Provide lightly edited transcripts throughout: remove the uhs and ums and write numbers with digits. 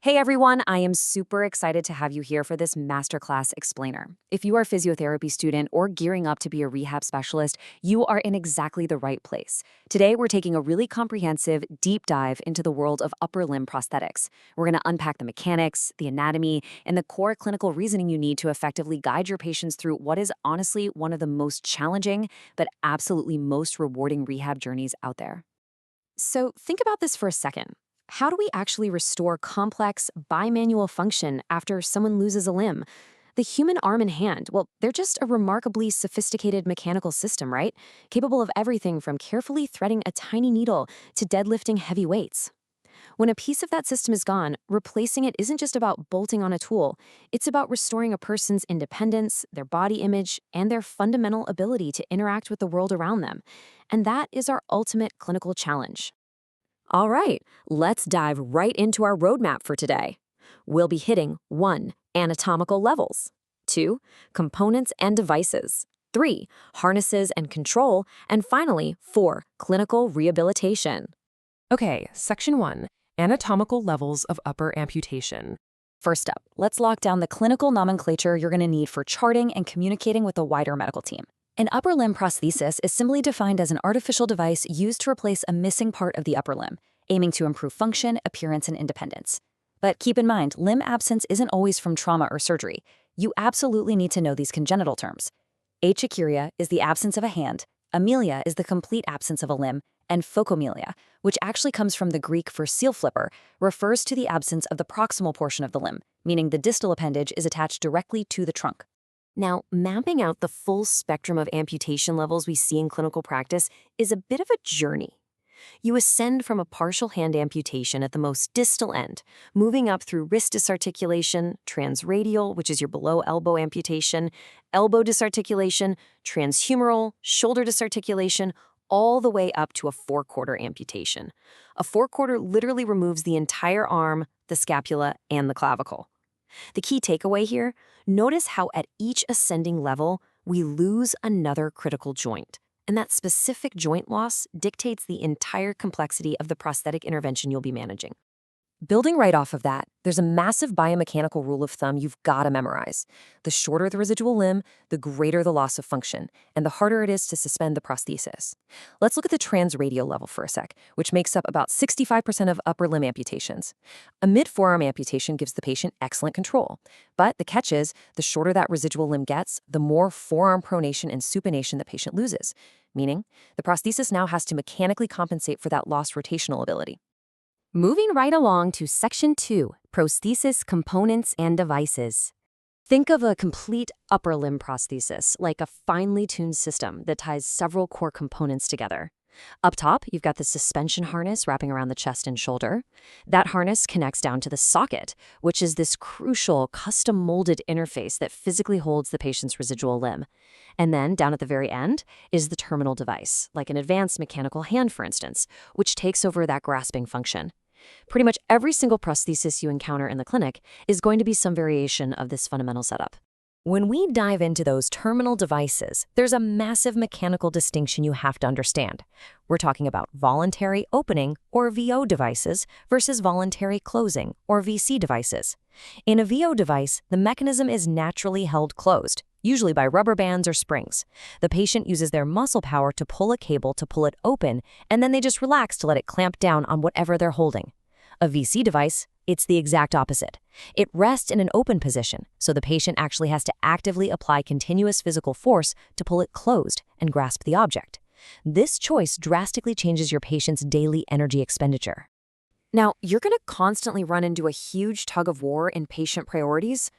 Hey everyone, I am super excited to have you here for this masterclass explainer. If you are a physiotherapy student or gearing up to be a rehab specialist, you are in exactly the right place. Today, we're taking a really comprehensive, deep dive into the world of upper limb prosthetics. We're going to unpack the mechanics, the anatomy, and the core clinical reasoning you need to effectively guide your patients through what is honestly one of the most challenging, but absolutely most rewarding rehab journeys out there. So think about this for a second. How do we actually restore complex bimanual function after someone loses a limb? The human arm and hand, well, they're just a remarkably sophisticated mechanical system, right? Capable of everything from carefully threading a tiny needle to deadlifting heavy weights. When a piece of that system is gone, replacing it isn't just about bolting on a tool. It's about restoring a person's independence, their body image, and their fundamental ability to interact with the world around them. And that is our ultimate clinical challenge. All right, let's dive right into our roadmap for today. We'll be hitting 1. Anatomical levels, 2. Components and devices, 3. Harnesses and control, and finally, 4. Clinical rehabilitation. Okay, Section 1. Anatomical levels of upper amputation. First up, let's lock down the clinical nomenclature you're going to need for charting and communicating with a wider medical team. An upper limb prosthesis is simply defined as an artificial device used to replace a missing part of the upper limb, aiming to improve function, appearance, and independence. But keep in mind, limb absence isn't always from trauma or surgery. You absolutely need to know these congenital terms. Achachuria is the absence of a hand, amelia is the complete absence of a limb, and phocomelia, which actually comes from the Greek for seal flipper, refers to the absence of the proximal portion of the limb, meaning the distal appendage is attached directly to the trunk. Now, mapping out the full spectrum of amputation levels we see in clinical practice is a bit of a journey. You ascend from a partial hand amputation at the most distal end, moving up through wrist disarticulation, transradial, which is your below elbow amputation, elbow disarticulation, transhumeral, shoulder disarticulation, all the way up to a forequarter amputation. A forequarter literally removes the entire arm, the scapula, and the clavicle. The key takeaway here, notice how at each ascending level, we lose another critical joint. And that specific joint loss dictates the entire complexity of the prosthetic intervention you'll be managing. Building right off of that, there's a massive biomechanical rule of thumb you've got to memorize. The shorter the residual limb, the greater the loss of function, and the harder it is to suspend the prosthesis. Let's look at the transradial level for a sec, which makes up about 65% of upper limb amputations. A mid-forearm amputation gives the patient excellent control. But the catch is, the shorter that residual limb gets, the more forearm pronation and supination the patient loses, meaning the prosthesis now has to mechanically compensate for that lost rotational ability. Moving right along to Section 2, Prosthesis Components and Devices. Think of a complete upper limb prosthesis, like a finely tuned system that ties several core components together. Up top, you've got the suspension harness wrapping around the chest and shoulder. That harness connects down to the socket, which is this crucial, custom-molded interface that physically holds the patient's residual limb. And then, down at the very end, is the terminal device, like an advanced mechanical hand, for instance, which takes over that grasping function. Pretty much every single prosthesis you encounter in the clinic is going to be some variation of this fundamental setup. When we dive into those terminal devices, there's a massive mechanical distinction you have to understand. We're talking about voluntary opening, or VO devices, versus voluntary closing, or VC devices. In a VO device, the mechanism is naturally held closed, usually by rubber bands or springs. The patient uses their muscle power to pull a cable to pull it open, and then they just relax to let it clamp down on whatever they're holding. A VC device, it's the exact opposite. It rests in an open position, so the patient actually has to actively apply continuous physical force to pull it closed and grasp the object. This choice drastically changes your patient's daily energy expenditure. Now, you're going to constantly run into a huge tug of war in patient priorities.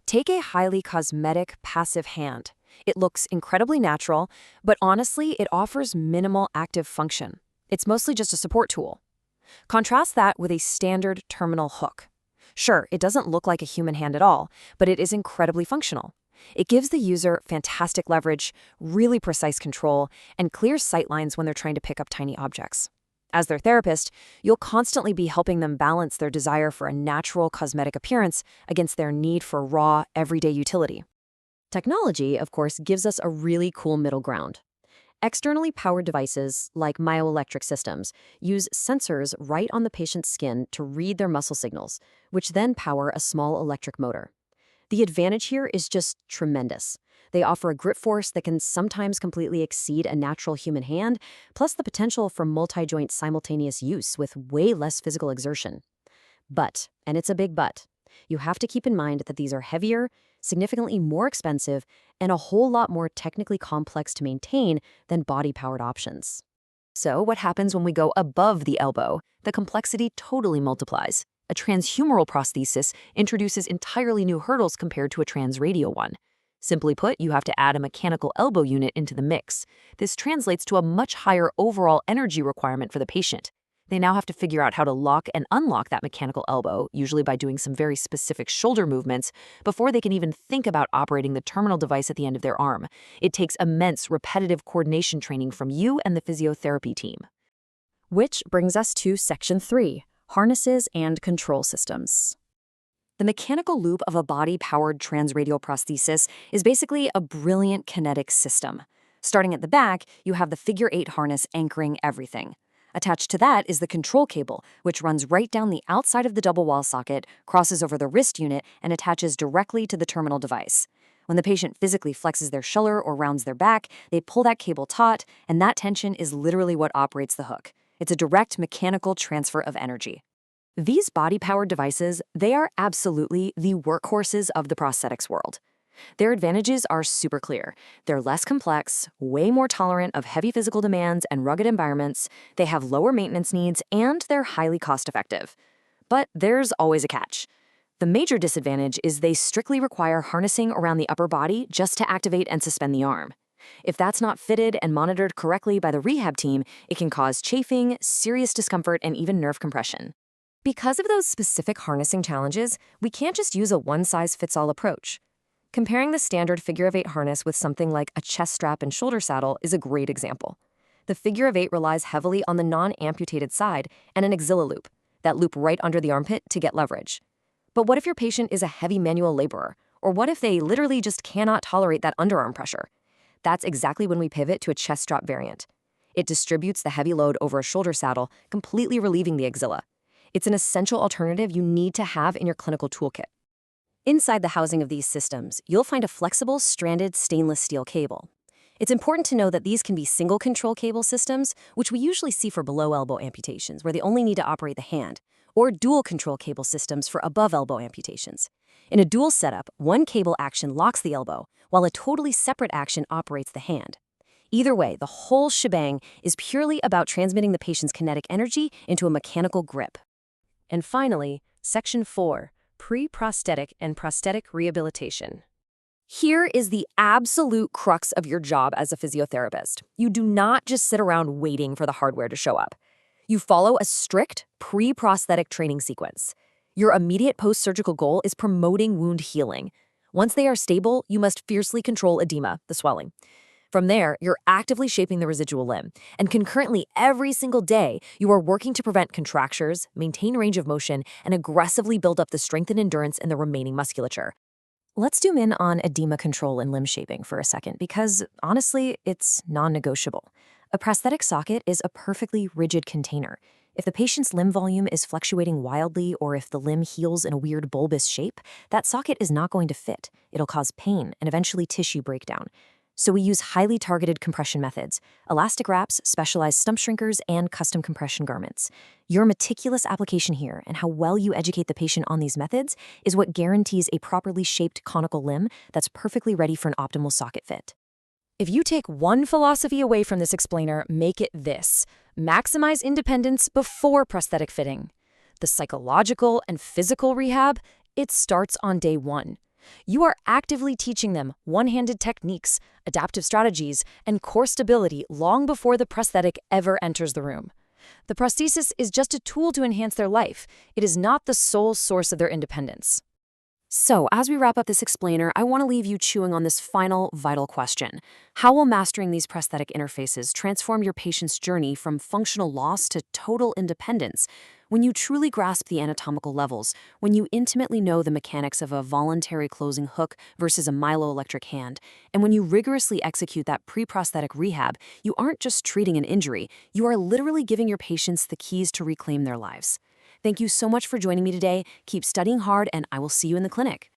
Take a highly cosmetic, passive hand. It looks incredibly natural, but honestly, it offers minimal active function. It's mostly just a support tool. Contrast that with a standard terminal hook. Sure, it doesn't look like a human hand at all, but it is incredibly functional. It gives the user fantastic leverage, really precise control, and clear sight lines when they're trying to pick up tiny objects. As their therapist, you'll constantly be helping them balance their desire for a natural cosmetic appearance against their need for raw, everyday utility. Technology, of course, gives us a really cool middle ground. Externally powered devices, like myoelectric systems, use sensors right on the patient's skin to read their muscle signals, which then power a small electric motor. The advantage here is just tremendous. They offer a grip force that can sometimes completely exceed a natural human hand, plus the potential for multi-joint simultaneous use with way less physical exertion. But, and it's a big but, you have to keep in mind that these are heavier, significantly more expensive, and a whole lot more technically complex to maintain than body-powered options. So what happens when we go above the elbow? The complexity totally multiplies. A transhumeral prosthesis introduces entirely new hurdles compared to a transradial one. Simply put, you have to add a mechanical elbow unit into the mix. This translates to a much higher overall energy requirement for the patient. They now have to figure out how to lock and unlock that mechanical elbow, usually by doing some very specific shoulder movements, before they can even think about operating the terminal device at the end of their arm. It takes immense repetitive coordination training from you and the physiotherapy team. Which brings us to Section 3, Harnesses and Control Systems. The mechanical loop of a body-powered transradial prosthesis is basically a brilliant kinetic system. Starting at the back, you have the figure-8 harness anchoring everything. Attached to that is the control cable, which runs right down the outside of the double wall socket, crosses over the wrist unit, and attaches directly to the terminal device. When the patient physically flexes their shoulder or rounds their back, they pull that cable taut, and that tension is literally what operates the hook. It's a direct mechanical transfer of energy. These body-powered devices, they are absolutely the workhorses of the prosthetics world. Their advantages are super clear. They're less complex, way more tolerant of heavy physical demands and rugged environments, they have lower maintenance needs, and they're highly cost-effective. But there's always a catch. The major disadvantage is they strictly require harnessing around the upper body just to activate and suspend the arm. If that's not fitted and monitored correctly by the rehab team, it can cause chafing, serious discomfort, and even nerve compression. Because of those specific harnessing challenges, we can't just use a one-size-fits-all approach. Comparing the standard figure-of-8 harness with something like a chest strap and shoulder saddle is a great example. The figure-of-8 relies heavily on the non-amputated side and an axilla loop, that loop right under the armpit to get leverage. But what if your patient is a heavy manual laborer? Or what if they literally just cannot tolerate that underarm pressure? That's exactly when we pivot to a chest strap variant. It distributes the heavy load over a shoulder saddle, completely relieving the axilla. It's an essential alternative you need to have in your clinical toolkit. Inside the housing of these systems, you'll find a flexible, stranded stainless steel cable. It's important to know that these can be single control cable systems, which we usually see for below elbow amputations, where they only need to operate the hand, or dual control cable systems for above elbow amputations. In a dual setup, one cable action locks the elbow, while a totally separate action operates the hand. Either way, the whole shebang is purely about transmitting the patient's kinetic energy into a mechanical grip. And finally, Section 4, Pre-prosthetic and prosthetic rehabilitation. Here is the absolute crux of your job as a physiotherapist. You do not just sit around waiting for the hardware to show up. You follow a strict pre-prosthetic training sequence. Your immediate post-surgical goal is promoting wound healing. Once they are stable, you must fiercely control edema, the swelling. From there, you're actively shaping the residual limb, and concurrently every single day, you are working to prevent contractures, maintain range of motion, and aggressively build up the strength and endurance in the remaining musculature. Let's zoom in on edema control and limb shaping for a second, because honestly, it's non-negotiable. A prosthetic socket is a perfectly rigid container. If the patient's limb volume is fluctuating wildly, or if the limb heals in a weird bulbous shape, that socket is not going to fit. It'll cause pain and eventually tissue breakdown. So we use highly targeted compression methods, elastic wraps, specialized stump shrinkers, and custom compression garments. Your meticulous application here and how well you educate the patient on these methods is what guarantees a properly shaped conical limb that's perfectly ready for an optimal socket fit. If you take one philosophy away from this explainer, make it this: maximize independence before prosthetic fitting. The psychological and physical rehab, it starts on day one. You are actively teaching them one-handed techniques, adaptive strategies, and core stability long before the prosthetic ever enters the room. The prosthesis is just a tool to enhance their life. It is not the sole source of their independence. So, as we wrap up this explainer, I want to leave you chewing on this final vital question. How will mastering these prosthetic interfaces transform your patient's journey from functional loss to total independence? When you truly grasp the anatomical levels, when you intimately know the mechanics of a voluntary closing hook versus a myeloelectric hand, and when you rigorously execute that pre-prosthetic rehab, you aren't just treating an injury, you are literally giving your patients the keys to reclaim their lives. Thank you so much for joining me today. Keep studying hard, and I will see you in the clinic.